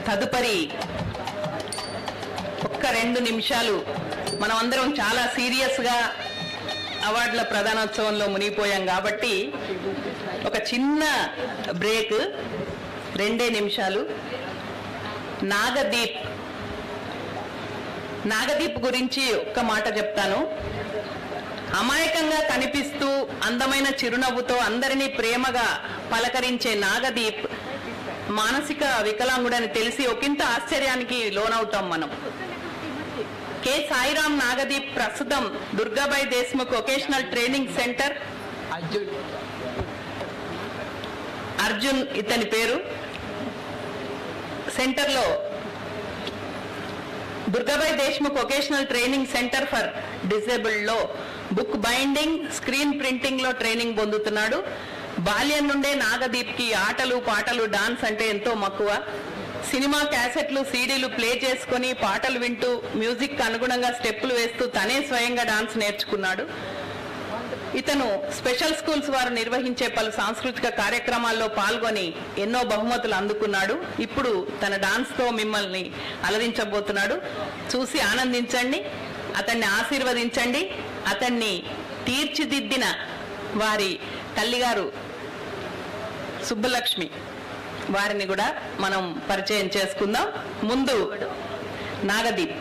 తదుపరి ఒక్క 2 నిమిషాలు మనమందరం చాలా సీరియస్గా అవార్డుల ప్రదానోత్సవంలో మునిగిపోయాం కాబట్టి ఒక చిన్న బ్రేక్, 2 నిమిషాలు. నాగదీప్ గురించి ఒక్క మాట చెప్తాను. అమాయకంగా కనిపిస్తూ అందమైన చిరునవ్వుతో అందరినీ ప్రేమగా పలకరించే నాగదీప్ మానసిక వికలాంగుడని తెలిసి ఒకంత ఆశ్చర్యానికి లోనవుతాం మనం. కె సాయిరామ్ నాగదీప్ ప్రస్తుతం Durgabai Deshmukh vocational training centre, Arjun ఇతని పేరు, సెంటర్లో Durgabai Deshmukh vocational training centre for డిసేబుల్డ్లో బుక్ బైండింగ్, స్క్రీన్ ప్రింటింగ్లో ట్రైనింగ్ పొందుతున్నాడు. బాల్యం నుండే నాగదీప్కి ఆటలు పాటలు డాన్స్ అంటే ఎంతో మక్కువ. సినిమా క్యాసెట్లు సీడీలు ప్లే చేసుకొని పాటలు వింటూ మ్యూజిక్ అనుగుణంగా స్టెప్పులు వేస్తూ తనే స్వయంగా డాన్స్ నేర్చుకున్నాడు. ఇతను స్పెషల్ స్కూల్స్ వారు నిర్వహించే పలు సాంస్కృతిక కార్యక్రమాల్లో పాల్గొని ఎన్నో బహుమతులు అందుకున్నాడు. ఇప్పుడు తన డాన్స్తో మిమ్మల్ని అలరించబోతున్నాడు. చూసి ఆనందించండి, అతన్ని ఆశీర్వదించండి. అతన్ని తీర్చిదిద్దిన వారి తల్లిగారు సుబ్బలక్ష్మి వారిని కూడా మనం పరిచయం చేసుకుందాం. ముందు నాగదీప్.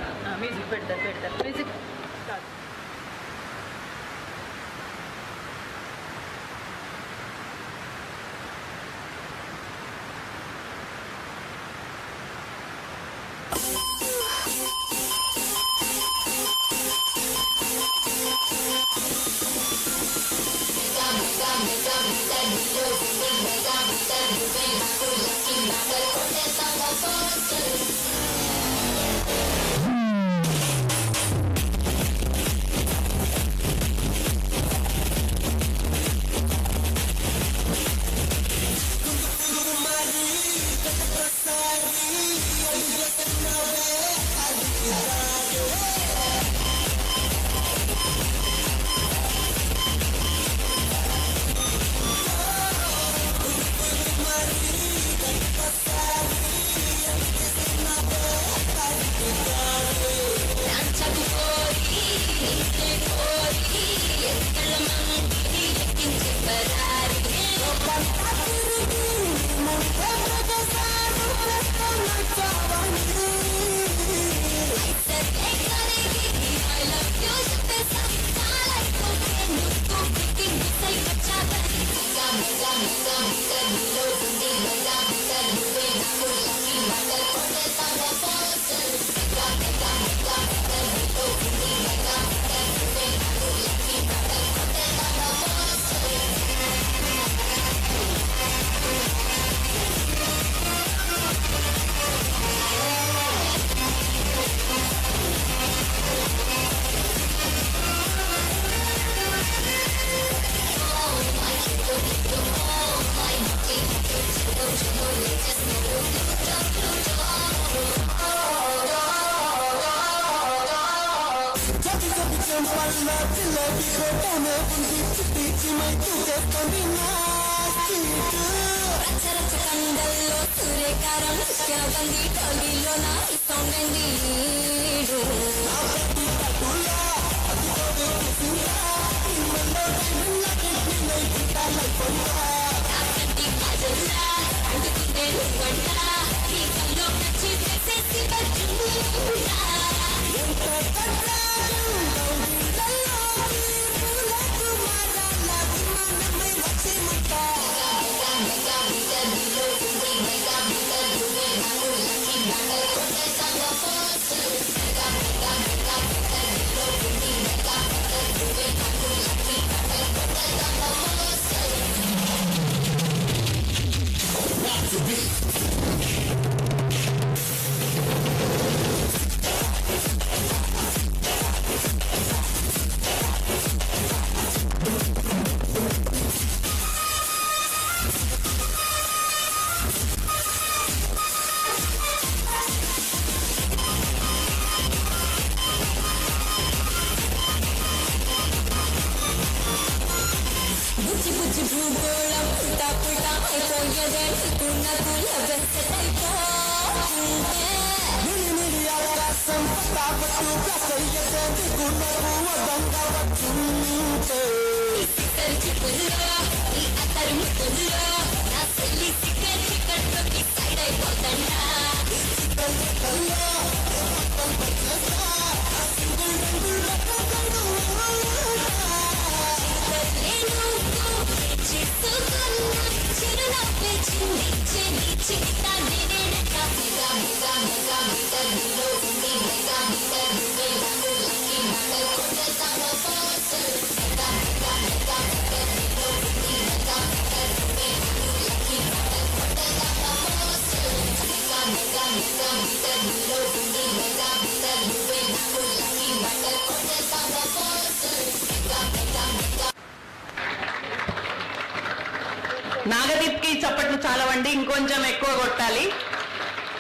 నాగదీప్ కి చప్పట్లు చాలవండి, ఇంకొంచెం ఎక్కువ కొట్టాలి.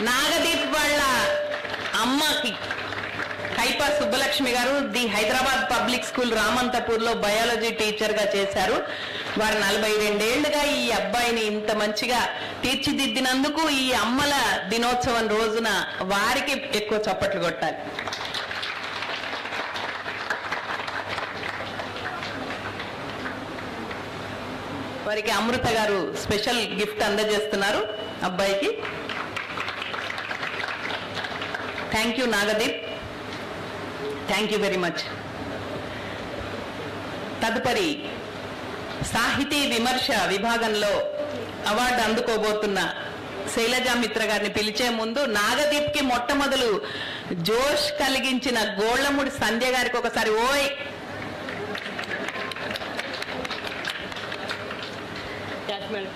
నాగదీప్ వాళ్ళ అమ్మకి కైపా సుబ్బలక్ష్మి గారు the Hyderabad public school Ramanthapur లో బయాలజీ టీచర్ గా చేశారు. వారు 42 ఏళ్లుగా ఈ అబ్బాయిని ఇంత మంచిగా తీర్చిదిద్దినందుకు ఈ అమ్మల దినోత్సవం రోజున వారికి ఎక్కువ చప్పట్లు కొట్టాలి. వారికి అమృత గారు స్పెషల్ గిఫ్ట్ అందజేస్తున్నారు అబ్బాయికి. Thank you Nagdeep, thank you very much. తదుపరి సాహితీ విమర్శ విభాగంలో అవార్డు అందుకోబోతున్న శైలజా మిత్ర గారిని పిలిచే ముందు నాగదీప్ కి మొట్టమొదలు జోష్ కలిగించిన గోళ్లముడి సంధ్య గారికి ఒకసారి ఓయ్.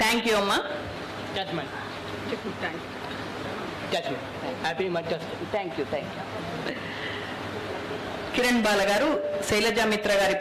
థ్యాంక్ యూ అమ్మా. కిరణ్ బాల గారు శైలజా మిత్ర గారి